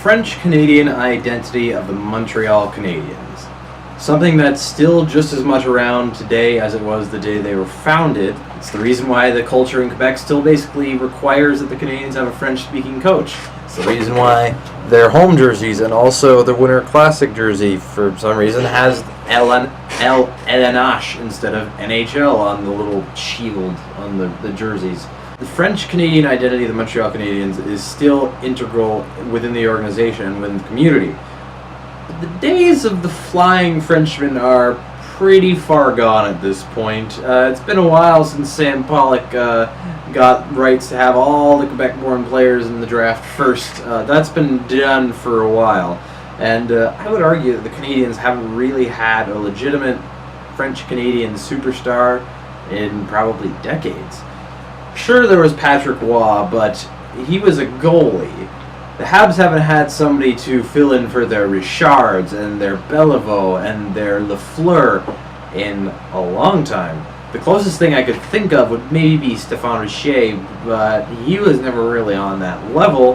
French-Canadian identity of the Montreal Canadiens. Something that's still just as much around today as it was the day they were founded. It's the reason why the culture in Quebec still basically requires that the Canadiens have a French-speaking coach. It's the reason why their home jerseys and also the Winter Classic jersey, for some reason, has LNH instead of NHL on the little shield on the jerseys. The French-Canadian identity of the Montreal Canadiens is still integral within the organization and within the community. But the days of the Flying Frenchman are pretty far gone at this point. It's been a while since Sam Pollock got rights to have all the Quebec-born players in the draft first. That's been done for a while. And I would argue that the Canadiens haven't really had a legitimate French-Canadian superstar in probably decades. Sure, there was Patrick Waugh, but he was a goalie. The Habs haven't had somebody to fill in for their Richards and their Beliveau and their Lafleur in a long time. The closest thing I could think of would maybe be Stéphane Richer, but he was never really on that level,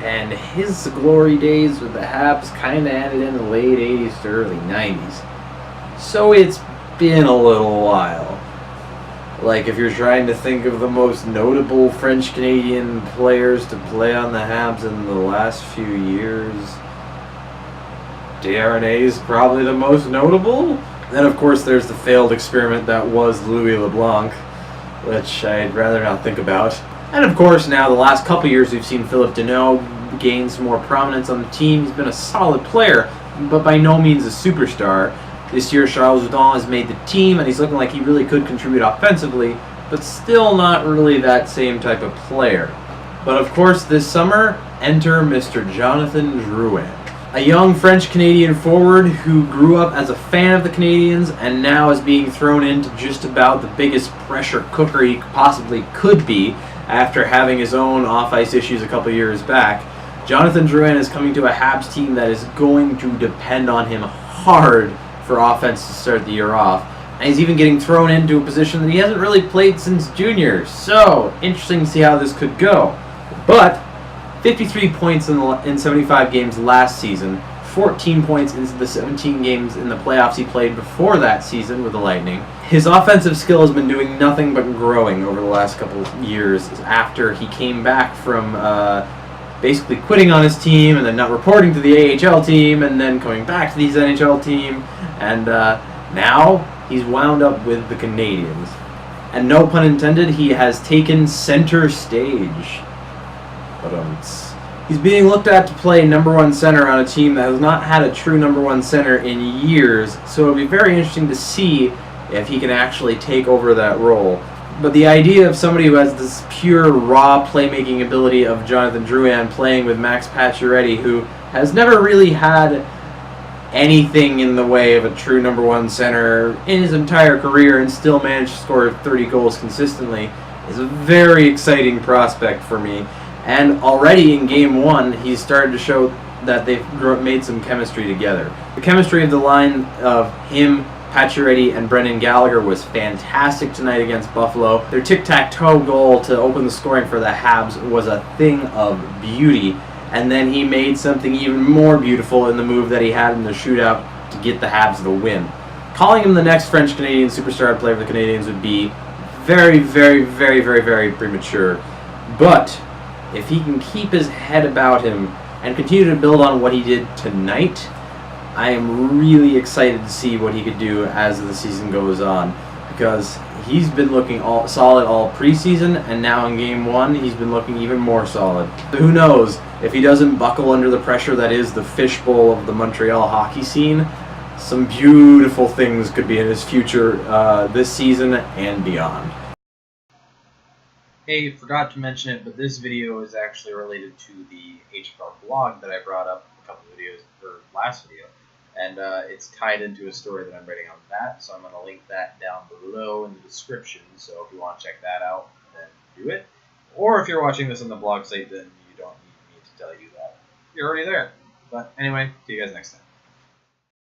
and his glory days with the Habs kind of ended in the late 80s to early 90s. So it's been a little while. Like, if you're trying to think of the most notable French-Canadian players to play on the Habs in the last few years, Desharnais is probably the most notable. Then, of course, there's the failed experiment that was Louis LeBlanc, which I'd rather not think about. And, of course, now, the last couple years, we've seen Philippe Deneau gain some more prominence on the team. He's been a solid player, but by no means a superstar. This year, Charles Hudon has made the team, and he's looking like he really could contribute offensively, but still not really that same type of player. But of course, this summer, enter Mr. Jonathan Drouin, a young French-Canadian forward who grew up as a fan of the Canadiens and now is being thrown into just about the biggest pressure cooker he possibly could be after having his own off-ice issues a couple years back. Jonathan Drouin is coming to a Habs team that is going to depend on him hard for offense to start the year off, and he's even getting thrown into a position that he hasn't really played since junior, so interesting to see how this could go. But 53 points in 75 games last season, 14 points in the 17 games in the playoffs he played before that season with the Lightning. His offensive skill has been doing nothing but growing over the last couple of years after he came back from basically quitting on his team and then not reporting to the AHL team and then coming back to the NHL team. And now he's wound up with the Canadiens. And no pun intended, he has taken center stage. But he's being looked at to play number one center on a team that has not had a true number one center in years. So it'll be very interesting to see if he can actually take over that role. But the idea of somebody who has this pure, raw playmaking ability of Jonathan Drouin playing with Max Pacioretty, who has never really had anything in the way of a true number one center in his entire career and still managed to score 30 goals consistently, is a very exciting prospect for me. And already in Game 1, he's started to show that they've made some chemistry together. The chemistry of the line of him, Pacioretty, and Brendan Gallagher was fantastic tonight against Buffalo. Their tic-tac-toe goal to open the scoring for the Habs was a thing of beauty. And then he made something even more beautiful in the move that he had in the shootout to get the Habs the win. Calling him the next French-Canadian superstar player for the Canadiens would be very, very, very, very, very premature. But if he can keep his head about him and continue to build on what he did tonight, I am really excited to see what he could do as the season goes on, because he's been looking solid all preseason, and now in Game 1, he's been looking even more solid. So who knows, if he doesn't buckle under the pressure that is the fishbowl of the Montreal hockey scene, some beautiful things could be in his future this season and beyond. Hey, forgot to mention it, but this video is actually related to the HFRBlog that I brought up a couple videos, or last video. And it's tied into a story that I'm writing on that, so I'm going to link that down below in the description. So if you want to check that out, then do it. Or if you're watching this on the blog site, then you don't need me to tell you that. You're already there. But anyway, see you guys next time.